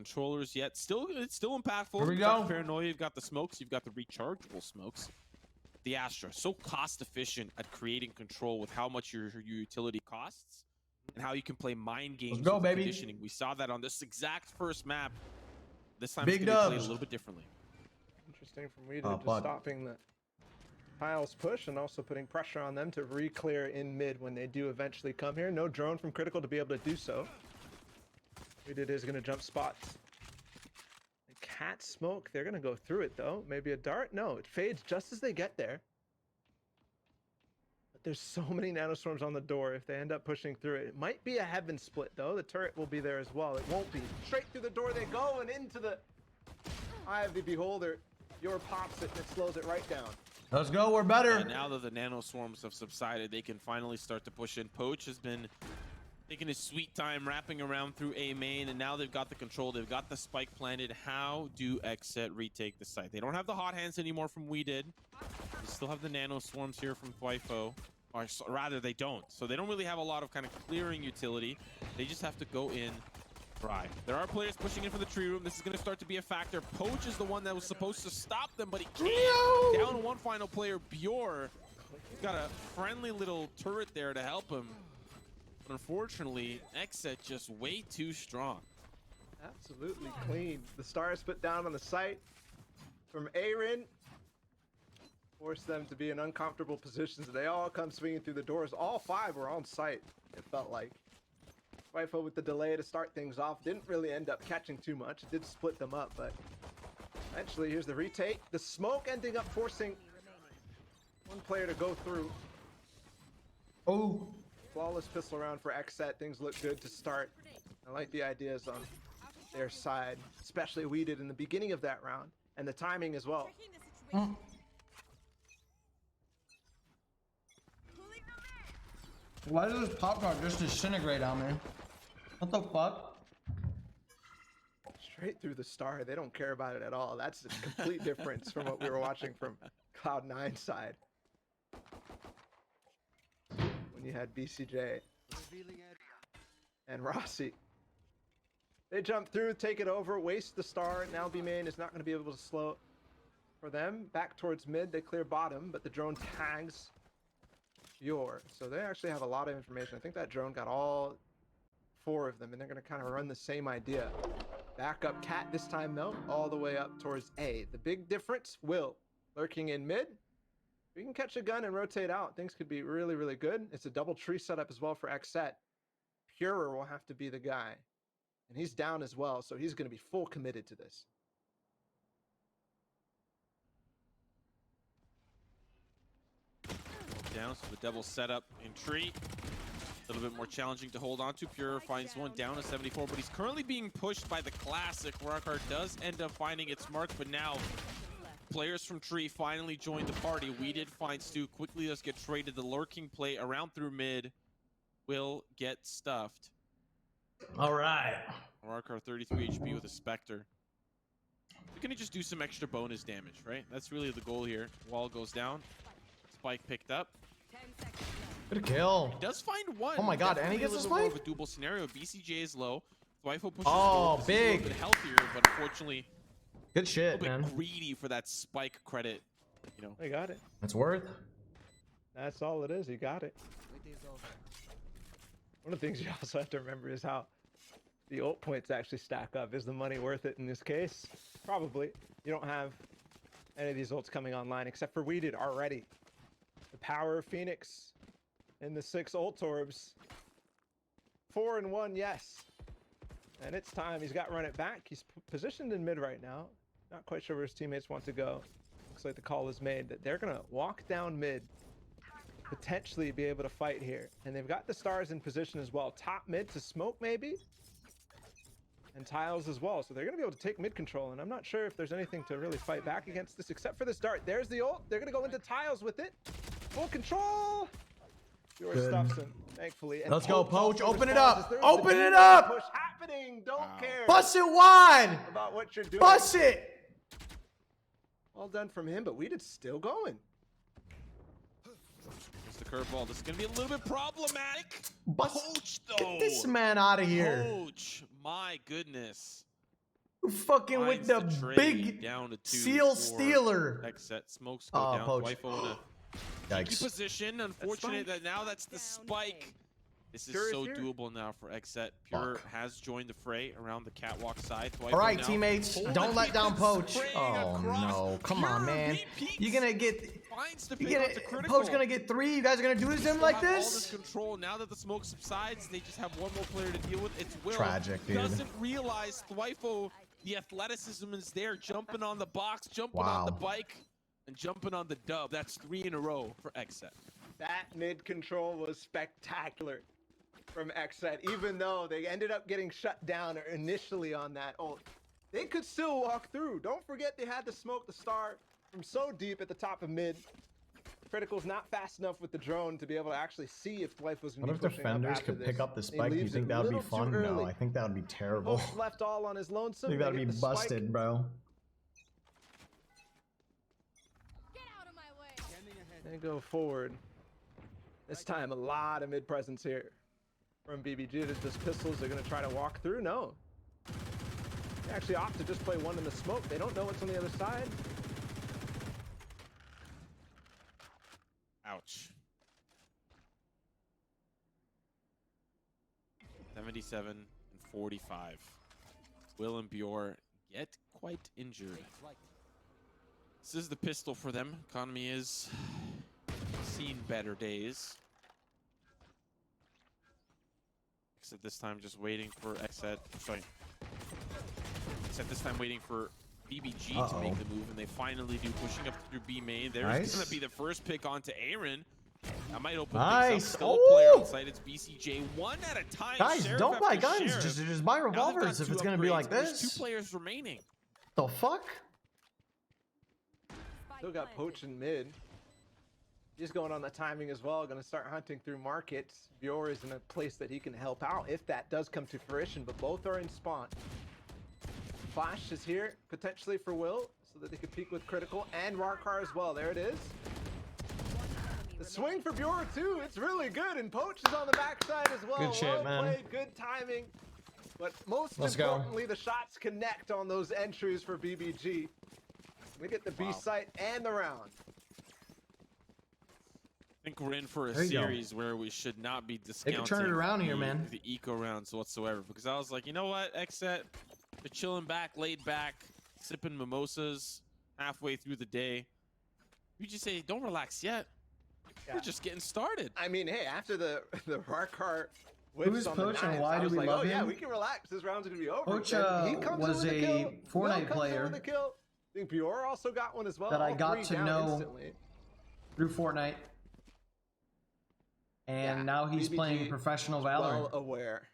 controllers yet. Still, it's still impactful. Here we You've got go. the paranoia, you've got the smokes, you've got the rechargeable smokes. The Astra, so cost efficient at creating control with how much your utility costs and how you can play mind games Let's go, with baby. conditioning. We saw that on this exact first map. This time Big it's going to be played a dubs. little bit differently. Interesting from Weeder, Oh, just fuck. stopping the Tiles push and also putting pressure on them to re-clear in mid when they do eventually come here. No drone from Critical to be able to do so. Weeder is going to jump spots. The cat smoke, they're going to go through it though. Maybe a dart? No, it fades just as they get there. But there's so many nanostorms on the door if they end up pushing through it. It might be a heaven split though. The turret will be there as well. It won't be. Straight through the door they go and into the eye of the beholder. Your pops it and it slows it right down. Let's go. We're better. And now that the nanoswarms have subsided, they can finally start to push in. Poach has been taking his sweet time wrapping around through A main, and now they've got the control. They've got the spike planted. How do Xset retake the site? They don't have the hot hands anymore from We Did. They still have the nanoswarms here from Twifo. Or rather, they don't. So they don't really have a lot of kind of clearing utility. They just have to go in dry. There are players pushing in for the tree room. This is going to start to be a factor. Poach is the one that was supposed to stop them, but he can't. Down to one final player, Bjor. He's got a friendly little turret there to help him. But unfortunately, Xset just way too strong. Absolutely clean. The stars put down on the site from Aaron. Force them to be in uncomfortable positions. They all come swinging through the doors. All five were on site, it felt like. Twifo with the delay to start things off. Didn't really end up catching too much. It did split them up, but eventually here's the retake. The smoke ending up forcing one player to go through. Oh. Flawless pistol round for Xset. Things look good to start. I like the ideas on their side, especially we did in the beginning of that round, and the timing as well. Why does this popcorn just disintegrate on me? What the fuck? Straight through the star. They don't care about it at all. That's a complete difference from what we were watching from Cloud9's side. When you had BCJ and Rossi. They jump through, take it over, waste the star. Now B main is not going to be able to slow for them. Back towards mid, they clear bottom, but the drone tags Yor. So they actually have a lot of information. I think that drone got all four of them, and they're going to kind of run the same idea. Back up Cat this time, though, all the way up towards A. The big difference, Will lurking in mid. We can catch a gun and rotate out. Things could be really, really good. It's a double tree setup as well for Xset. Purer will have to be the guy. And he's down as well, so he's going to be full committed to this. Down, so the double setup in tree. A little bit more challenging to hold on to. Pure finds one down to 74, but he's currently being pushed by the classic. Rockart does end up finding its mark, but now players from tree finally joined the party. We did find Stu. Quickly does get traded. The lurking play around through mid will get stuffed. All right. Rockart 33 HP with a Spectre. We're gonna just do some extra bonus damage, right? That's really the goal here. Wall goes down. Spike picked up. Good kill. He does find one. Oh my god, and he Definitely gets a a little more of spike? a double scenario. BCJ is low. Twifo pushes Oh, forward. This is big. a little bit healthier, but unfortunately Good a shit, little bit man. greedy for that spike credit. You know, They got it. That's worth. That's all it is. You got it. One of the things you also have to remember is how the ult points actually stack up. Is the money worth it in this case? Probably. You don't have any of these ults coming online except for we did already. The power of Phoenix and the 6 ult orbs. 4 and 1, yes. And it's time. He's got to run it back. He's positioned in mid right now. Not quite sure where his teammates want to go. Looks like the call is made that they're going to walk down mid. Potentially be able to fight here. And they've got the stars in position as well. Top mid to smoke maybe. And tiles as well. So they're going to be able to take mid control. And I'm not sure if there's anything to really fight back against this except for this dart. There's the ult. They're going to go into tiles with it. Full control. Your stuffs him, thankfully. And Let's go, Poach. also Open it responds up. as there's Open the it DD up. Push happening. Don't care Bust it wide. about what you're doing. Bust it. Well done from him, but we did still going. it's the curveball. This is gonna be a little bit problematic. Bust. Poach though. Get this man out of here. Poach, my goodness. Fucking with Finds the trade big down to 2 seal for stealer. Xset. Smokes go Oh, down. poach. Dwifo in a tricky Yikes. position. Unfortunate that now that's the spike. This is Pure is so here. doable now for Xset. Pure Fuck. has joined the fray around the catwalk side. Dwifo All right, now teammates, holding don't let down it, Poach. spraying Oh across. no, come on, Pure man. repeats. You're gonna get. Finds to You pick get up the it. critical. Poach gonna get 3. You guys are gonna do this to him Still like have all this this? control. Now that the smoke subsides, they just have one more player to deal with. It's Will. Tragic, dude. Doesn't realize Dwifo, the athleticism is there, jumping on the box, jumping on the Wow. bike, and jumping on the dub. That's 3 in a row for Xset. That mid control was spectacular from Xset, even though they ended up getting shut down initially on that ult. They could still walk through. Don't forget they had to smoke the star from so deep at the top of mid. Critical's not fast enough with the drone to be able to actually see if Dwife was going What to if be pushing up defenders after could this. pick up the He spike? Do you leaves think it that would be little too fun? No, early. I think that would be terrible. Poach left all on his I lonesome. think They that would get be the spike. busted, bro. Get out of my way. They go forward. This time, a lot of mid presence here from BBG. There's just pistols. They're going to try to walk through. No. They actually opt to just play one in the smoke. They don't know what's on the other side. Ouch. 77 and 45. Will and Bjor get quite injured. This is the pistol for them. Economy is seen better days. Xset this time just waiting for Xset. Sorry. Xset this time waiting for BBG to make the move, and they finally do, pushing up through B main. There's Nice. gonna be the first pick onto Aaron. That might open Nice. things up. Still a player Oh. outside. It's BCJ. One at a time. Guys, Sheriff don't buy after guns. Sheriff. Just buy Now they've got revolvers if 2 it's gonna be upgrades, like but there's this. 2 players remaining. The fuck? Still got Poach in mid. He's going on the timing as well. Going to start hunting through markets. Bjor is in a place that he can help out if that does come to fruition, but both are in spawn. Flash is here, potentially for Will, so that they can peek with critical, and Rarkar as well. There it is. The swing for Bjor too, it's really good, and Poach is on the backside as well. Good shit, Well man. played, good timing. But most Let's go. importantly, the shots connect on those entries for BBG. We get the B site and the round. I think we're in for a There you go. series where we should not be discounting turn it around here, man. the eco rounds whatsoever. Because I was like, you know what, Xset, they're chilling back, laid back, sipping mimosas halfway through the day. You just say, don't relax yet. Yeah. We're just getting started. I mean, hey, after the Rarkar whips Who's on the Poach and knives, why I do was we like, love oh yeah, him? we can relax. This round's gonna be over. Poach, Then he comes was in with the a kill. Fortnite Will comes in player with the kill. I think Bjor also got one as well. that I All got 3 to down know instantly. through Fortnite. And Yeah, now he's BBG playing professional Well Valorant. aware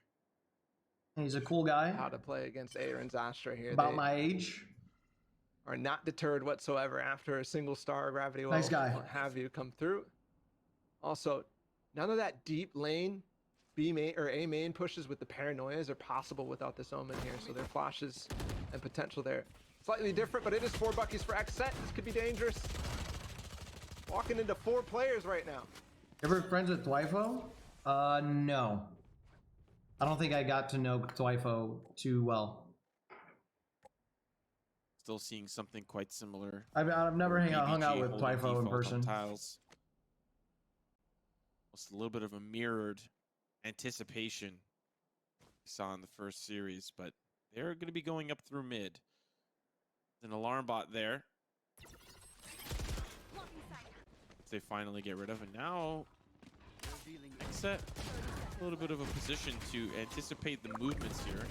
He's a cool guy, how to play against Aaron's Astra here. about They my age. are not deterred whatsoever after a single star gravity well, Nice guy. or have you come through. Also, none of that deep lane B main or A main pushes with the paranoias are possible without this omen here. So their flashes and potential there. Slightly different, but it is 4 buckies for Xset. This could be dangerous. Walking into 4 players right now. Ever friends with Dwifo? No. I don't think I got to know Dwifo too well. Still seeing something quite similar. I've never hung out BBG with holding Dwifo in default on person. Tiles. It's a little bit of a mirrored anticipation we saw in the first series, but they're going to be going up through mid. There's an alarm bot there. They finally get rid of, and now Xset a little bit of a position to anticipate the movements here.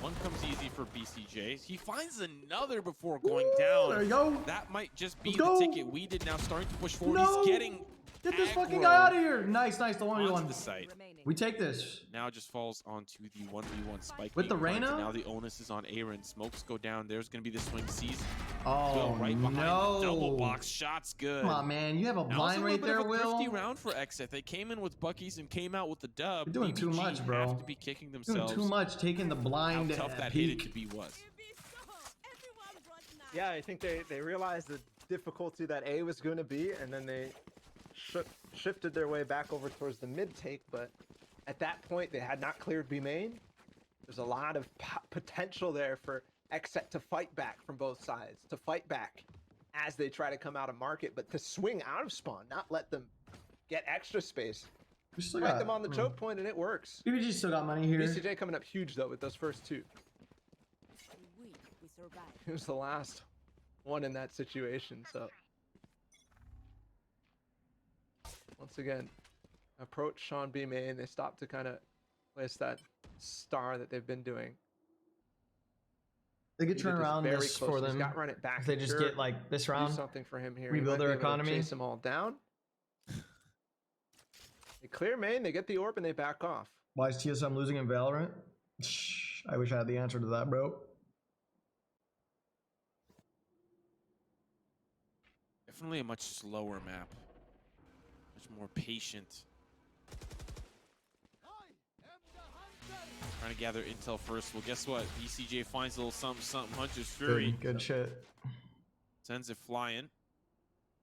One comes easy for BCJ. He finds another before going down. There you go. That might just be Let's the go. ticket. We did now starting to push forward. No. He's getting Get this fucking aggro guy out of here. Nice, the onto 1v1. the site. We take this. Now just falls onto the 1v1 spike. With the being planted. Reyna? Now the onus is on Aaron. Smokes go down. There's going to be the swing season. Oh, Will right behind no. the double box. Shots good. Come on, man. You have a Now it's blind a right little there, bit of a thrifty Will. round for Xset. They came in with Buckies and came out with the dub. You're doing too BBG much, bro. Have to be kicking Doing themselves. too much, taking the How blind tough that hit peek. to be was. Yeah, I think they realized the difficulty that A was going to be, and then they shifted their way back over towards the mid take. But at that point, they had not cleared B main. There's a lot of potential there for Xset to fight back from both sides, to fight back as they try to come out of market, but to swing out of spawn, not let them get extra space. We still Fight got them on the choke point and it works. BBG still got money here. BCJ coming up huge though with those first two. We survive. He was the last one in that situation, so. Once again, approach Sean B. Main. They stop to kind of place that star that they've been doing. They could turn Edith is around very this close. for He's them. got run it back. If they just Sure, get like this do round, something for him here. rebuild He might their be able to economy. chase them all down. They clear main. They get the orb and they back off. why is TSM losing in Valorant? I wish I had the answer to that, bro. Definitely a much slower map. Much more patient. Trying to gather intel first. Well, guess what? BCJ finds a little something, something. Hunter's Fury Good shit. sends it flying.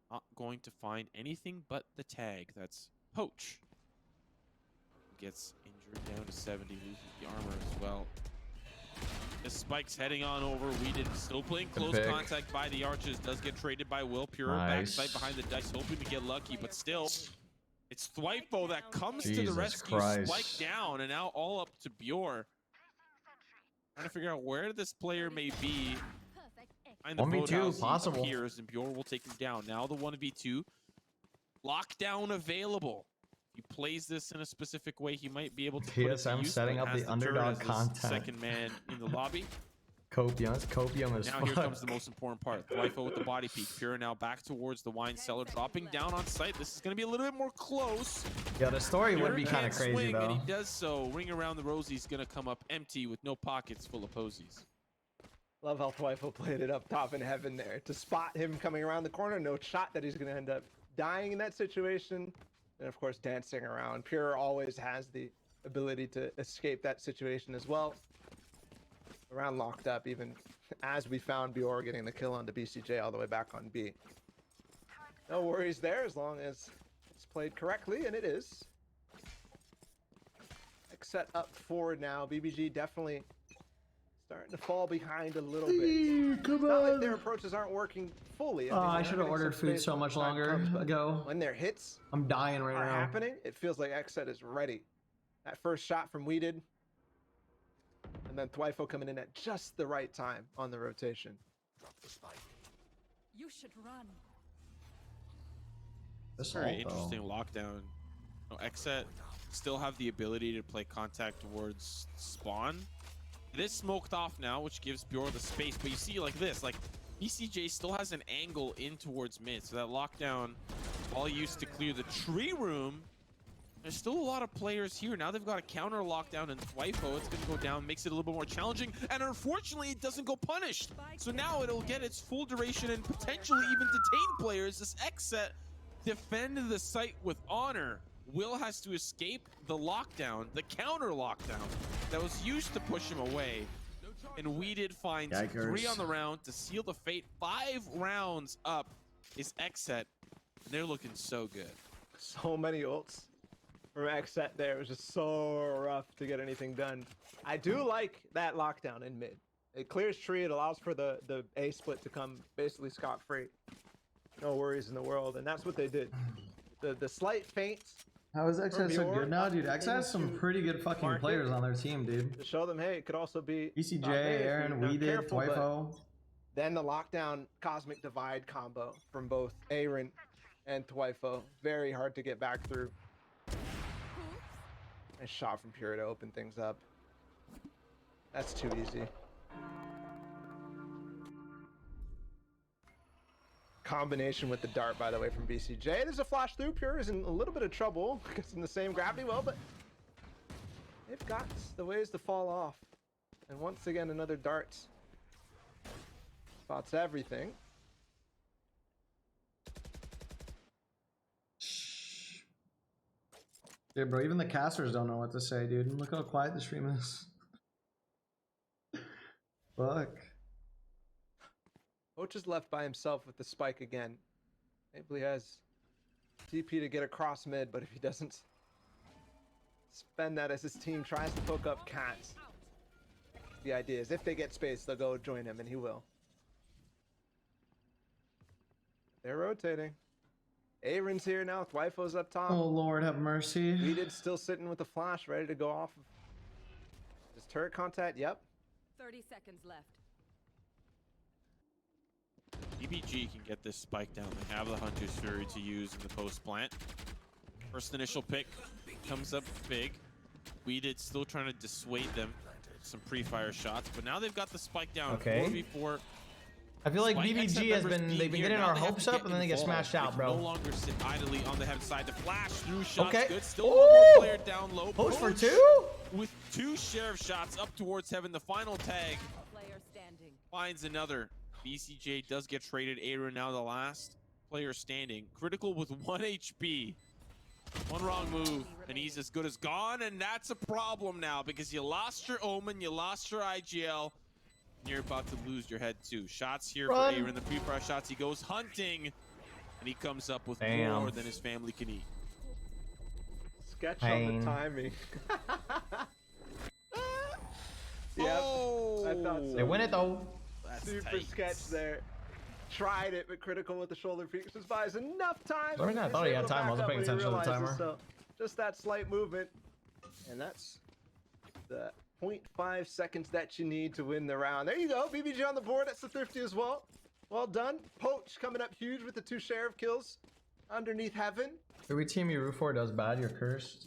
Not going to find anything but the tag. That's Poach. Gets injured down to 70. Loses the armor as well. The spike's heading on over. Weeded still playing close pick. contact by the Archers. Does get traded by Will. Pure Nice. backside behind the dice, hoping to get lucky, but still. It's Thwifo that comes to the Jesus rescue. Christ. Spike down, and now all up to Bjor. Trying to figure out where this player may be. Perfect. Behind the 1v2 boathouse, he possible. appears, and Bjor will take him down. Now the 1v2. Lockdown available. If he plays this in a specific way, he might be able to put it to TSM use, setting but up has the turret underdog as his content. second man in the lobby. Copium. It's copium as Now fuck. here comes the most important part. Thwifo with the body peek. Pure now back towards the wine cellar, dropping down on site. This is going to be a little bit more close. Yeah, the story would Pure be kind of can't crazy swing, and though. he does so. Ring around the rosie's going to come up empty with no pockets full of posies. Love how Thwifo played it up top in heaven there to spot him coming around the corner. No shot that he's going to end up dying in that situation. And of course, dancing around. Pure always has the ability to escape that situation as well. Around locked up, even as we found Bjor getting the kill onto BCJ all the way back on B. No worries there as long as it's played correctly, and it is. Xset up forward now. BBG definitely starting to fall behind a little bit. Come Not like their approaches aren't working fully. Oh, mean, I they're should have getting ordered some food space so when much the time longer comes, but ago. when their hits I'm dying right are now. happening, it feels like Xset is ready. That first shot from Weeded, and then Thwifo coming in at just the right time on the rotation. You should run. This Very ult, interesting though. lockdown. No, Xset still have the ability to play contact towards spawn. It is smoked off now, which gives Bjor the space. But you see like this, like BCJ still has an angle in towards mid. So that lockdown, all used to clear the tree room. There's still a lot of players here. Now they've got a counter lockdown, and Thwifo, it's going to go down, makes it a little bit more challenging. And unfortunately, it doesn't go punished. So now it'll get its full duration and potentially even detain players. This Xset defended the site with honor. Will has to escape the lockdown, the counter lockdown that was used to push him away. And Weeded finds Yikers. 3 on the round to seal the fate. 5 rounds up is Xset, and they're looking so good. So many ults from Xset there. It was just so rough to get anything done. I do like that lockdown in mid. It clears tree. It allows for the A split to come basically scot-free. No worries in the world, and that's what they did. The slight feints How is Xset so Bjor good now, dude? Xset has some into pretty good fucking market. players on their team, dude. to show them, hey, it could also be BCJ, top A if you're Aaron, not Weeded, careful, but Thwifo. Then the lockdown cosmic divide combo from both Aaron and Thwifo. Very hard to get back through. Nice shot from Pure to open things up. That's too easy. Combination with the dart, by the way, from BCJ. There's a flash through. Pure is in a little bit of trouble because in the same gravity well, but they've got the ways to fall off. And once again, another dart. Spots everything. Dude, bro, even the casters don't know what to say, dude. Look how quiet the stream is. Fuck. Poach is left by himself with the spike again. Maybe he has TP to get across mid, but if he doesn't spend that as his team tries to poke up Cats, the idea is if they get space, they'll go join him, and he will. They're rotating. Aaron's here now. Twyfo's up top. Oh Lord, have mercy. Weeded's still sitting with the flash, ready to go off. Is turret contact? Yep. 30 seconds left. BBG can get this spike down. They have the Hunter's Fury to use in the post plant. First initial pick comes up big. Weeded still trying to dissuade them. Some pre-fire shots, but now they've got the spike down. Okay. 4v4. I feel like Spike BBG Xset has members been, being they've been here. getting Now our they have hopes to up and then they get involved. smashed out, They can bro. no longer sit idly on the heaven side. The flash through shots Okay. good. Still Ooh. one more player down low. Post for Poach 2? with 2 sheriff shots up towards heaven. The final tag Player standing. finds another. BCJ does get traded. Aaron now the last player standing. Critical with 1 HP. One wrong move and he's as good as gone, and that's a problem now because you lost your Omen, you lost your IGL, and you're about to lose your head too. Shots here Run. for Aaron. The pre-fire shots. He goes hunting and he comes up with Damn. more than his family can eat. Sketch on Pain. the timing. Yep. Oh, I thought so. They win it though. That's Super tight. sketch there. Tried it, but critical with the shoulder peaks just buys enough time. I mean, I He's thought he able had to time. I back wasn't up paying when he attention to the realizes, timer. So just that slight movement, and that's the 0.5 seconds that you need to win the round. There you go, BBG on the board. That's the Thrifty as well. Well done. Poach coming up huge with the 2 sheriff kills underneath heaven. Every team you root for does bad, you're cursed.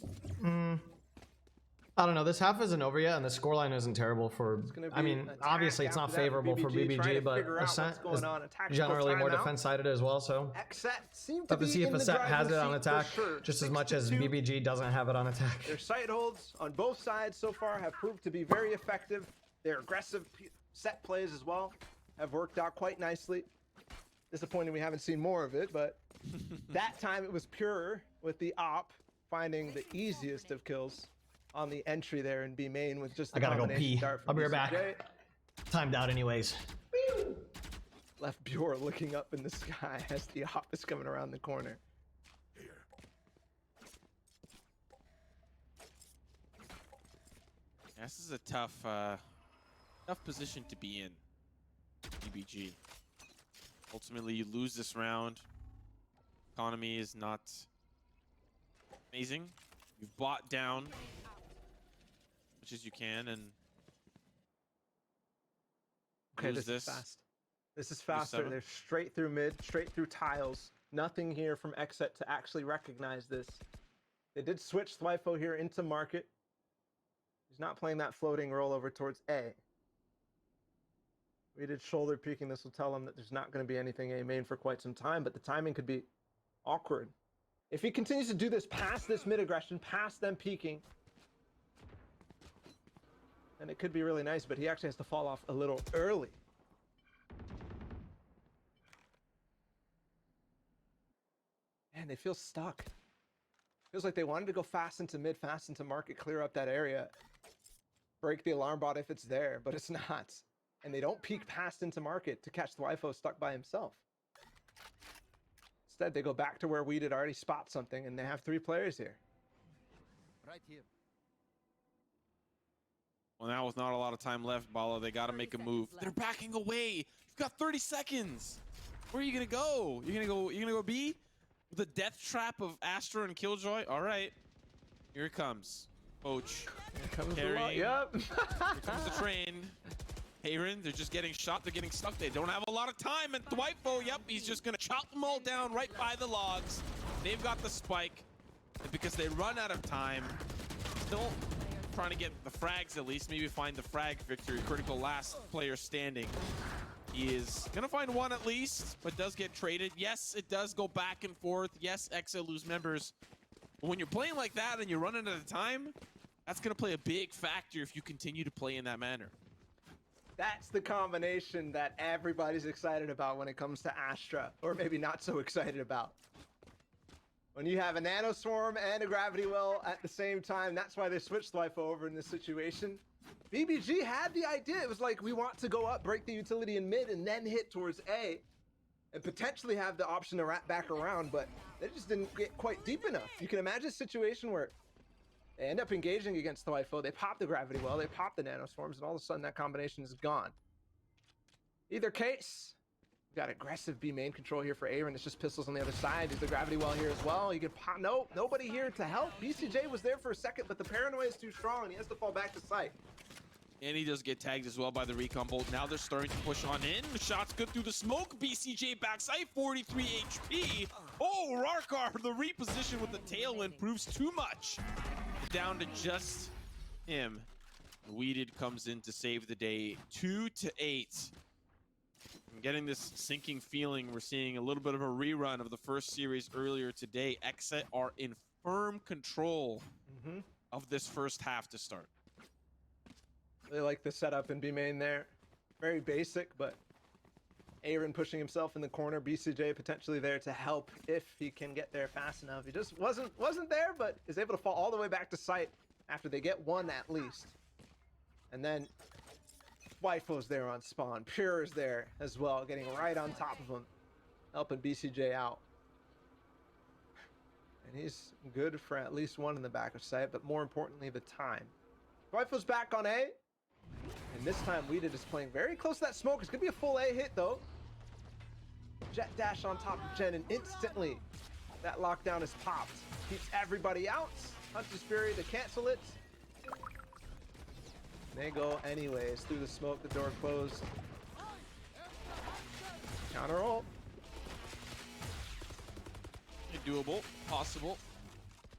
I don't know. This half isn't over yet, and the scoreline isn't terrible for. gonna I be mean, attack obviously it's not after that for favorable for BBG, trying BBG, to but figure out Ascent what's going is on. A tactical generally more timeout. defense-sided as well. So Xset seemed to have to be see if in the Ascent has driving it on seat for attack sure. just as much 6 as to 2. BBG doesn't have it on attack. Their sight holds on both sides so far have proved to be very effective. Their aggressive set plays as well have worked out quite nicely. Disappointing we haven't seen more of it, but that time it was pure with the op finding the easiest of kills on the entry there in B main with just the I gotta go combination pee. dart from I'll be right back. BCJ. Timed out anyways. Left Bjor looking up in the sky as the op is coming around the corner. This is a tough position to be in, BBG. Ultimately, you lose this round. Economy is not amazing. You've bought down as much as you can, and Okay, lose this is fast. This is faster. 7. They're straight through mid, straight through tiles. Nothing here from Xset to actually recognize this. They did switch Twyfo here into market. He's not playing that floating rollover towards A. We did shoulder peeking. This will tell him that there's not going to be anything A main for quite some time, but the timing could be awkward. If he continues to do this past this mid aggression, past them peeking, then it could be really nice, but he actually has to fall off a little early. Man, they feel stuck. Feels like they wanted to go fast into mid, fast into market, clear up that area, break the alarm bot if it's there, but it's not. And they don't peek past into market to catch Twyfo stuck by himself. Instead, they go back to where we did already spot something, and they have 3 players here. Right here. well, now with not a lot of time left, Balo, they got to 30 make a seconds move. left. They're backing away. You've got 30 seconds. Where are you gonna go? You're gonna go B? The death trap of Astra and Killjoy. All right, here it comes. Poach. Here comes the Carrying. lot. Yep. Here comes the train. Hayren, they're just getting shot. They're getting stuck. They don't have a lot of time. And Twyfo, yep, he's just gonna chop them all down right by the logs. They've got the spike, and because they run out of time, still trying to get the frags at least. Maybe find the frag victory. Critical last player standing. He is gonna find one at least, but does get traded. Yes, it does go back and forth. Yes, Xset lose members. But when you're playing like that and you're running out of time, that's gonna play a big factor if you continue to play in that manner. That's the combination that everybody's excited about when it comes to Astra, or maybe not so excited about. When you have a Nano Swarm and a Gravity Well at the same time, that's why they switched Twyfo over in this situation. BBG had the idea. It was like, we want to go up, break the utility in mid, and then hit towards A, and potentially have the option to wrap back around, but they just didn't get quite deep enough. You can imagine a situation where They end up engaging against the Wifo. They pop the gravity well, they pop the nanoswarms, and all of a sudden that combination is gone. Either case, we got aggressive B main control here for Aaron. It's just pistols on the other side. There's the gravity well here as well. You can pop. Nope, nobody here to help. BCJ was there for a second, but the paranoia is too strong, and he has to fall back to site. And he does get tagged as well by the recon bolt. Now they're starting to push on in. The shot's good through the smoke. BCJ backside, 43 HP. Oh, Rarkar, the reposition with the tailwind proves too much. Down to just him. Weeded comes in to save the day. 2-8. I'm getting this sinking feeling. We're seeing a little bit of a rerun of the first series earlier today. Xset are in firm control of this first half to start. Really like the setup in B main there. Very basic, but Aaron pushing himself in the corner. BCJ potentially there to help if he can get there fast enough. He just wasn't there, but is able to fall all the way back to site after they get one at least. And then Wifo's there on spawn. Pure is there as well, getting right on top of him, helping BCJ out. And he's good for at least one in the back of sight, but more importantly, the time. Wifo's back on A. And this time, Weeded is playing very close to that smoke. It's going to be a full A hit, though. Jet dash on top of Jen, and instantly, that lockdown is popped. Keeps everybody out. Hunter's Fury to cancel it. They go anyways. Through the smoke, the door closed. Counter ult. Doable, possible.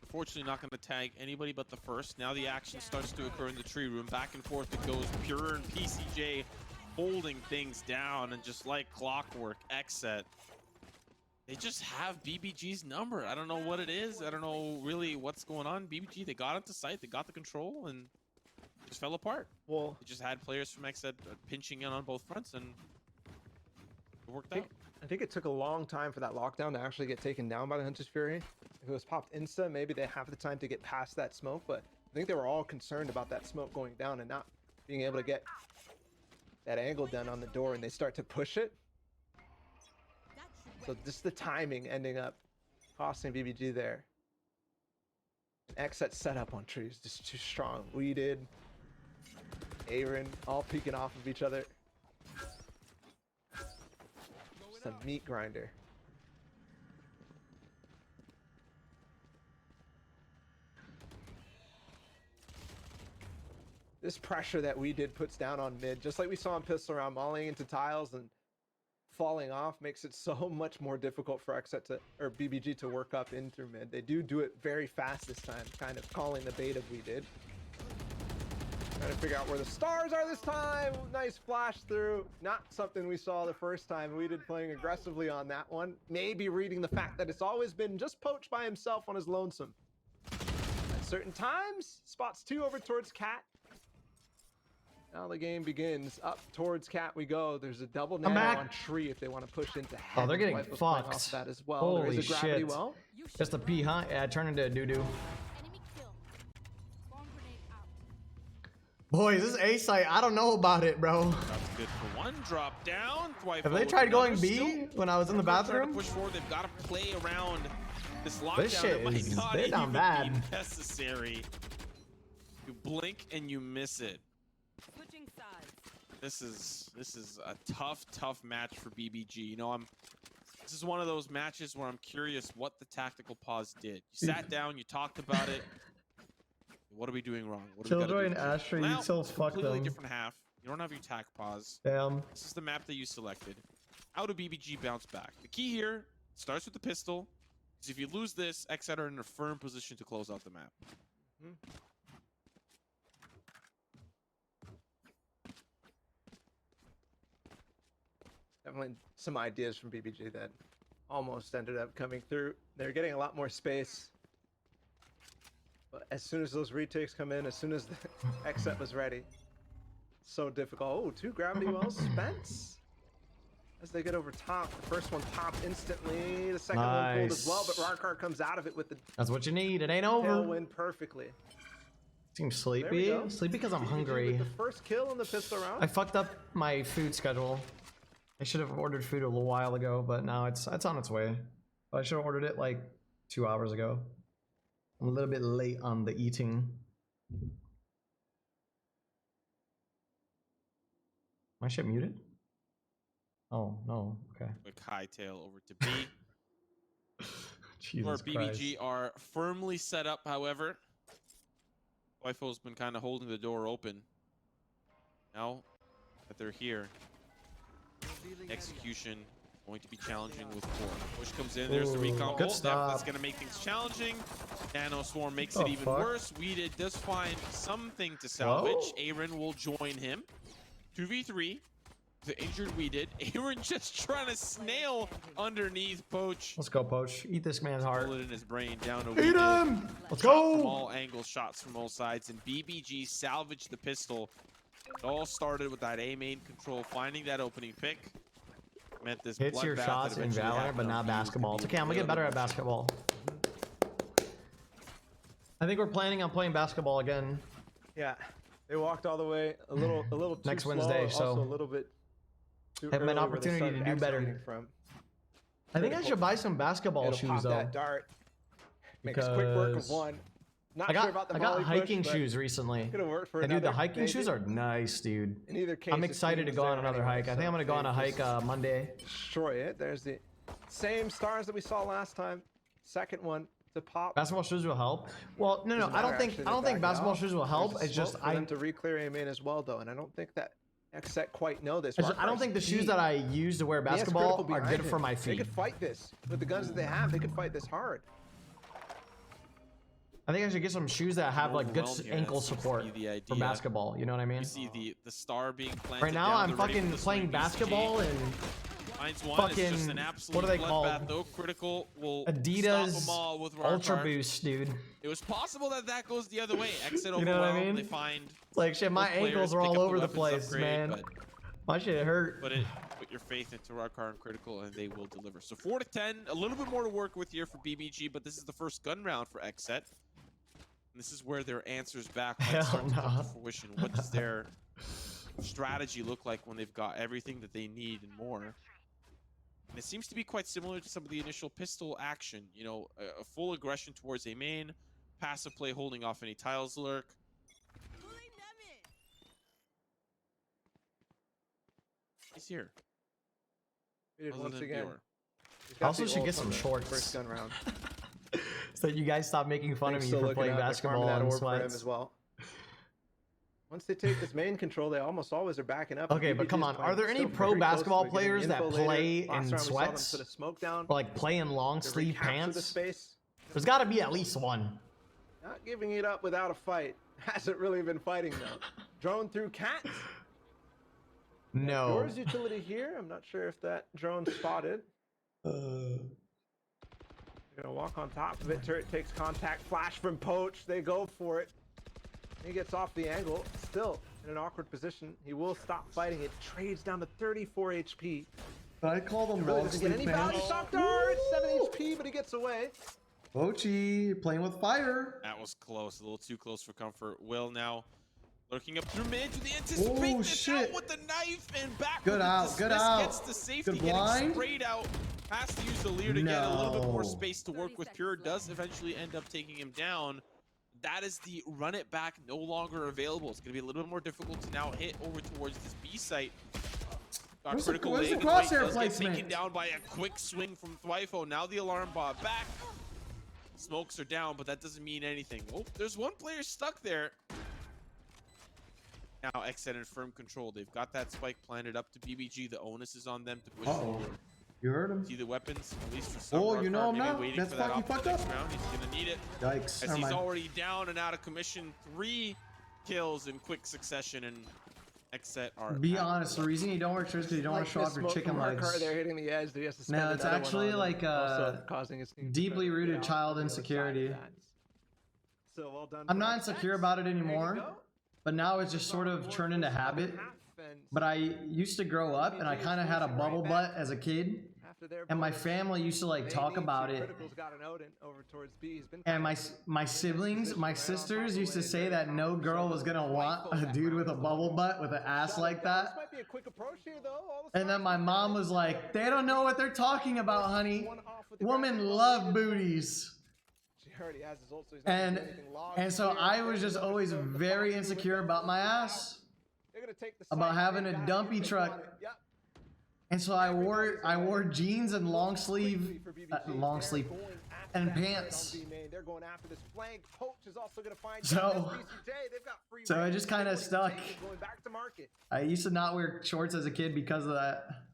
Unfortunately, not going to tag anybody but the first. Now the action starts to occur in the tree room. Back and forth it goes. Pure and PCJ holding things down, and just like clockwork, Xset, they just have BBG's number. I don't know what it is. I don't know really what's going on. BBG, they got into sight, they got the control, and it just fell apart. Well, they just had players from Xset pinching in on both fronts, and it worked out. I think it took a long time for that lockdown to actually get taken down by the Hunter's Fury. If it was popped insta, maybe they have the time to get past that smoke, but I think they were all concerned about that smoke going down and not being able to get that angle done on the door, and they start to push it. So just the timing ending up costing BBG there. And Xset setup on trees just too strong. We did. Aaron all peeking off of each other. Just a meat grinder. This pressure that we did puts down on mid, just like we saw in pistol round, mauling into tiles and falling off, makes it so much more difficult for Xset to, or BBG to work up in through mid. They do it very fast this time, kind of calling the bait of we did. Trying to figure out where the stars are this time. Nice flash through. Not something we saw the first time. We did playing aggressively on that one. Maybe reading the fact that it's always been just poached by himself on his lonesome. At certain times, spots two over towards Cat. Now the game begins. Up towards Cat we go. There's a double nano on tree if they want to push into head. Oh, they're getting Wifo's fucked. playing off that as well. Holy there is a gravity shit. well. Just a pee, huh? Yeah, turn into a doo-doo. Enemy kill. Bomb grenade out. Boys, this A site, I don't know about it, bro. That's good for one. Drop down. Have they tried going B when I was in the Trying to bathroom? push forward. They've got to play around this lockdown. This shit It might is not they're down even bad. be necessary. You blink and you miss it. Switching sides. This is a tough match for BBG. You know, this is one of those matches where I'm curious what the tactical pause did. You sat down, you talked about it. What are we doing wrong? What do we gotta Killjoy do and different? Asher, Now, you still fuck completely them. different half. You don't have your tac pause. Damn. This is the map that you selected. How do BBG bounce back? The key here starts with the pistol. Because if you lose this, Xset are in a firm position to close out the map. Definitely some ideas from BBG that almost ended up coming through. They're getting a lot more space. But as soon as those retakes come in, as soon as the Xset was ready, so difficult. Oh, two gravity wells spent. As they get over top, the first one popped instantly. The second one pulled as well, but Rarkar comes out of it with the That's what you need. It ain't over. tailwind perfectly. Seems There sleepy. we go. Sleepy because I'm BBG hungry. with the first kill in the pistol round. I fucked up my food schedule. I should have ordered food a little while ago, but now it's on its way. But I should have ordered it like 2 hours ago. I'm a little bit late on the eating. My shit muted? Oh, no. Okay. Quick hightail over to B. Jesus Where Christ. BBG are firmly set up, however. Wifo's been kind of holding the door open. Now that they're here, execution going to be challenging with 4. Push comes in, there's the recon. Good ult. stop. That's going to make things challenging. Nano Swarm makes Oh, it even fuck. worse. Weeded does find something to salvage. Whoa. Aaron will join him. 2v3. The injured Weeded. Aaron just trying to snail underneath Poach. Let's go, Poach. Eat this man's heart. Bullet in his brain down to Eat Weeded. him! Let's Shot from go! all angles, shots from all sides, and BBG salvaged the pistol. It all started with that A main control, finding that opening pick. Meant this Hits your bloodbath shots that in eventually Valorant, happened but on not B was gonna basketball. It's be okay, I'm gonna get little better bit at more basketball. I think we're planning on playing basketball again. Yeah, they walked all the way a little too Next slow, Wednesday, so also a little bit too have an early where they opportunity to started do better. executing From. I think I should buy some basketball It'll shoes pop though. that dart. Makes quick work of Because one. Not I sure got about the I got volley hiking push, shoes recently. Could have worked for And dude, the another, hiking maybe. shoes are nice, dude. In either case, I'm the excited to team go was on there another anyway, hike. I think I'm so gonna go on a they hike just Monday. Destroy it. There's the same stars that we saw last time. Second one to pop. Basketball shoes will help. Well, no, Doesn't I don't matter, think actually, I don't they think back it basketball off. shoes will help. There's a It's just smoke for them to re-clear aim in as well, though, and I don't think that Xset quite know this. I don't think the shoes that I use to wear He has basketball critical are behind good him. for my They feet. could fight this with the guns that they have. They could fight this hard. I think I should get some shoes that have like good Overwhelmed here, ankle that seems to support be the for idea. basketball. You know what I mean? You see the star being planted Right now, down, I'm they're ready for fucking the playing swing. BCG basketball and finds one. It's just fucking- an absolute what are they bloodbath, called? though. Critical will stop Adidas them all with Ultra Rarkar. Boost, dude. It was possible that goes the other way. Exit You know what I overwhelmed. mean? They find Like shit, my both players, ankles are pick all up over the weapons place, upgrade, man. but My shit hurt. put your faith into Rarkar and Critical, and they will deliver. So 4 to 10, a little bit more to work with here for BBG, but this is the first gun round for Xset. And this is where their answers back might Hell start to come no. to fruition. What does their strategy look like when they've got everything that they need and more? And it seems to be quite similar to some of the initial pistol action. You know, a full aggression towards a main, passive play holding off any tiles lurk. He's here. Dude, Other once than again, Dior. he's got Also the should ult get some on the shorts. First gun round. So that you guys stop making fun of Thing's me still for looking playing up. They're farming basketball that and orb for him sweats. as well. Once they take this main control, they almost always are backing up. Okay, but BBG come is on. playing Are there any still pro very close basketball to it, getting players that info later. play Last in round we saw them sweats? put a smoke down. Or like play in long to sleeve recapture the pants? space. There's got to be at least one. Not giving it up without a fight. Hasn't really been fighting though. Drone through cat. No. Doors utility here. I'm not sure if that drone spotted. They're gonna walk on top of it. Turret takes contact. Flash from Poach. They go for it. He gets off the angle. Still in an awkward position. He will stop fighting. It trades down to 34 HP. But I call them Really doesn't get any value. Shock dart. 7 HP, but he gets away. Poachy, playing with fire. That was close, a little too close for comfort. Will now lurking up through mid. Do they anticipate Oh, this shit. out with the knife and back Good with the out, dismiss, good out. gets the safety, Good getting blind. sprayed out. Has to use the leer to get a little bit more No. space to work with. Pure does eventually end up taking him down. That is the run it back no longer available. It's going to be a little bit more difficult to now hit over towards this B site. Got Where's the- critical where's the leg and weight, crosshair does get taken placement? down by a quick swing from Thwyfo. Now the alarm bot back. Smokes are down, but that doesn't mean anything. Oh, there's one player stuck there. Now Xset in firm control. They've got that spike planted up to BBG. The onus is on them to push forward. You heard him. See the weapons, at least for some. Oh, you know Rarkar, him maybe now? waiting That's for that fucking op for fucked the next up. round. He's gonna need it. Yikes. As Never he's mind. already down and out of commission. 3 kills in quick succession, and Xset are. Be honest, the reason you don't work shirts is because you don't want to show off your chicken legs. They're hitting the edge. He has to spend No, it's another one actually on it, like, also causing his team to deeply try to rooted get out child on the other side of insecurity. that. So well done. I'm for not Xset. insecure about it There you anymore, go. but now it's just sort of turned into habit. But I used to grow up and I kind of had a bubble butt as a kid. And my family used to like talk about it. And my siblings, my sisters used to say that no girl was gonna want a dude with a bubble butt with an ass like that. And then my mom was like, they don't know what they're talking about, honey. Women love booties. already has his ult, so he's not gonna do anything long. And so I was just always very insecure about my ass, They're gonna take the about site, having they a got it, dumpy they truck. want it. Yep. And so I wore jeans and long sleeve and pants. They're going after this flank. Poach is also going to find So- BCJ. They've got free so I reign. just kinda They're stuck. going back to market. I used to not wear shorts as a kid because of that.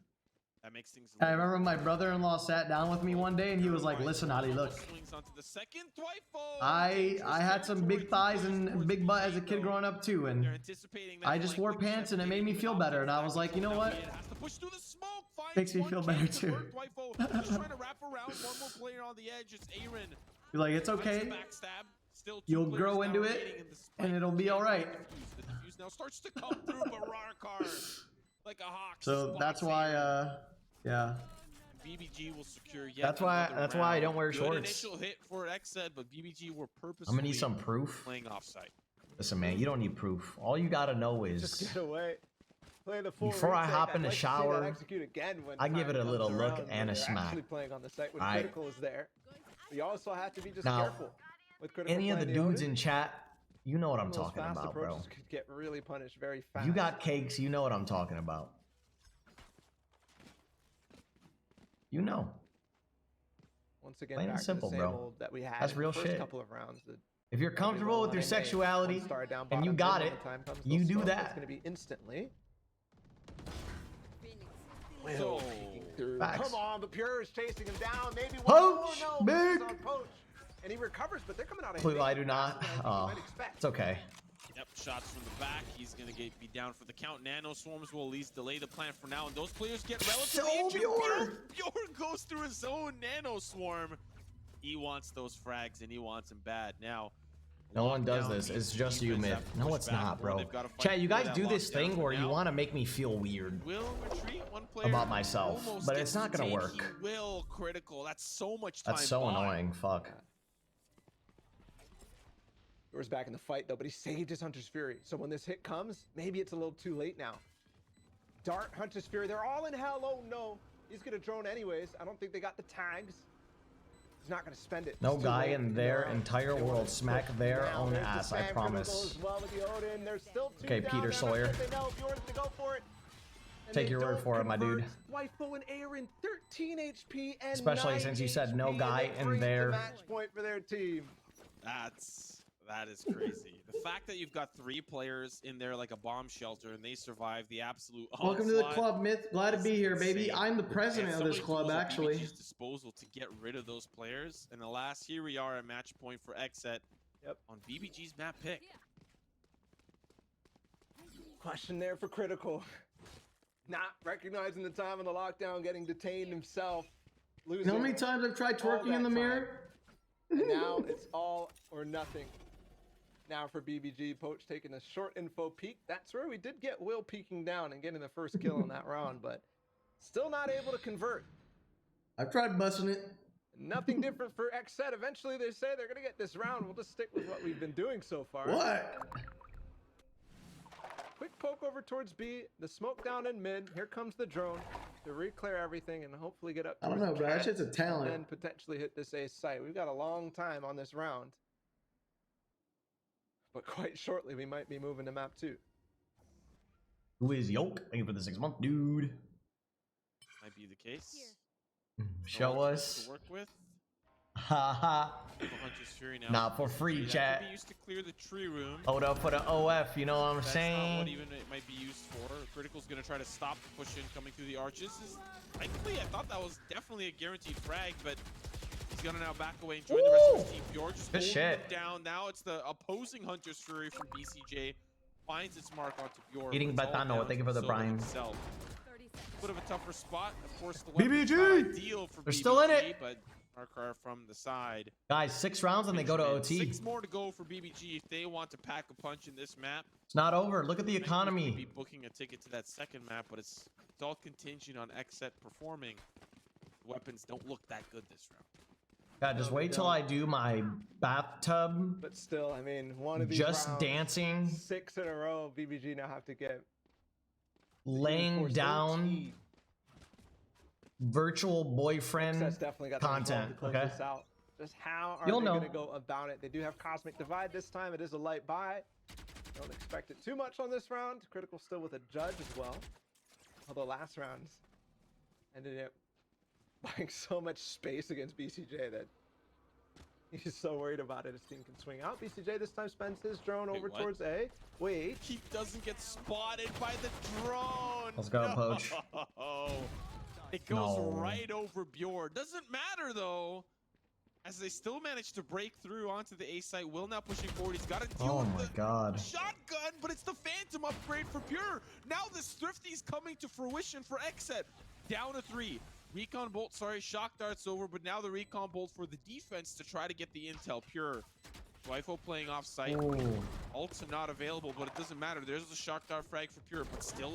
That makes things. I remember my brother-in-law sat down with me one day and he was like, "Listen, Ali, look, Swings onto the second. Dwight I had some big thighs and big butt as a kid growing up too, and They're anticipating that I just wore flank. pants and it made me feel better. And I was like, you know what? It has to push through the smoke. Finds Makes me one feel kill better to too. convert Dwight. Just trying to wrap around. One more player on the edge. It's Aaron. Be like, it's Finds the okay. backstab. Still two You'll players grow now into it, remaining in the spike. and it'll be all right. The defuse now starts to come through, but Rarkar like a hawk. So spots that's why, Aaron. yeah. BBG will secure yet That's why another I round. don't wear Good shorts. initial hit for Xset, but BBG were purposely I'm gonna need some proof. playing offsite. Listen, man, you don't need proof. All you gotta know Just is get away. Play the full Before I retake. hop I'd in the like to see that shower, execute again when I give time it a comes little look around when and a they're smack. actually playing on the site when Alright. Critical is there. But you also have to be just Now, careful with Critical. any of the playing dudes Odin. in chat, you know what I'm Those talking fast about, bro. approaches could get really punished very fast. You got cakes, you know what I'm talking about. You know. once again plain and back to simple, the same bro. old that we had That's in real the first shit. couple of rounds. If you're comfortable with your sexuality and you got it, you do It's that. going to be instantly. Phoenix. Will So, peeking through. Facts. Come on, but Pure is chasing him down. Maybe one Poach, more. No, big. misses on Poach. And he recovers, but they're coming out of Clearly, I his do not. faster than you Oh, might expect. it's okay. yep, shots from the back. He's going to be down for the count. Nano Swarms will at least delay the plan for now, and those players get relatively So injured. Bjorn. Bjorn goes through his own Nano Swarm. He wants those frags, and he wants them bad. Now, No one does lockdown this. means It's just you, defense Myth. have to No, push it's back not, more. bro. They've gotta fight Chat, you for guys that do this lockdown, thing but where you now want to make me feel weird. will retreat. One player About myself, almost but gets it's not gonna detained. work. He will critical. That's so much time. That's so bought. annoying. Fuck. Yours back in the fight though, but he saved his Hunter's Fury. So when this hit comes, maybe it's a little too late now. Dart, Hunter's Fury, they're all in hell. Oh no. He's gonna drone anyways. I don't think they got the tags. He's not gonna spend it. No It's too guy late in their the round. entire They wanna world smack push their now. own There's the ass, I Sam Critical promise. as well with the Odin. There's still two Okay, down Peter there. Sawyer. They know Bjorn's to go for it. And Take they your word don't for it, my dude. convert. Waifu and Aaron, 13 HP and Especially 9 since you said no HP, guy and they in bring the their- match point for their team. That is crazy. The fact that you've got 3 players in there like a bomb shelter and they survive the absolute Welcome to the onslaught club, Myth. Glad to is be here, baby. insane. I'm the And president so of this many club, tools at actually. BBG's disposal to get rid of those players. And alas, here we are at match point for Xset. Yep. On BBG's map pick. Question there for Critical. Not recognizing the time on the lockdown, getting detained himself. You Losing. know how many times I've tried all twerking in that the time. mirror? And now it's all or nothing. Now for BBG, Poach taking a short info peek. That's where we did get Will peeking down and getting the first kill in that round, but still not able to convert. I've tried busting it. Nothing different for Xset. Eventually they say they're going to get this round. We'll just stick with what we've been doing so far. What? Quick poke over towards B. The smoke down in mid. Here comes the drone to re-clear everything and hopefully get up I don't towards know, bro. That Cat shit's a and talent. then potentially hit this ace site. We've got a long time on this round. But quite shortly, we might be moving to map 2. Who is Yoke? Thank you for the 6-month, dude. Might be the case. Here. Show No us. to work with. Haha. The Hunter's Fury now. Not for free, That chat. could be used to clear the tree room. Hold up for the OF, you know what I'm That's not what saying? even it might be used for. Critical's gonna try to stop the push in coming through the arches. Frankly, I thought that was definitely a guaranteed frag, but he's gonna now back away and join the rest of his team. Bjorn just Good holding shit. it down. Now it's the opposing Hunter's Fury from BCJ. Finds its mark onto Bjorn. Eating but it's all Batano, down thank you to for the Solo Brian. himself. 30 seconds. Bit of a tougher spot. Of course, the weapon's BBG! not ideal for They're BBG, still in it. but Markar from the side. Guys, 6 rounds and they go to OT. 6 more to go for BBG if they want to pack a punch in this map. It's not over. Look at the Might quickly economy. Be booking a ticket to that second map, but it's all contingent on Xset performing. The weapons don't look that good this round. God, just wait till I do my bathtub. But still, I mean, one of these Just rounds, dancing, 6 in a row, BBG now have to get laying reinforced down OT. virtual boyfriend Xset's definitely got the resolve content. to close Okay. this out. Just how are You'll they know. going to go about it? They do have Cosmic Divide this time. It is a light buy. Don't expect it too much on this round. Critical still with a judge as well. Although last round ended up buying so much space against BCJ that he's so worried about it. His team can swing out. BCJ this time spends his drone over what? towards A. Wait. He doesn't get spotted by the drone. Let's go, no. Poach. It goes No. right over Bjorn. Doesn't matter though, as they still manage to break through onto the A site. Will now pushing forward. He's got to deal Oh with my the god. shotgun, but it's the Phantom upgrade for Pure. Now this Thrifty's coming to fruition for Xset. Down to 3. Recon bolt, sorry, shock dart's over, but now the recon bolt for the defense to try to get the intel. Pure. Wifo playing off site. Ooh. Ults are not available, but it doesn't matter. There's a shock dart frag for Pure, but still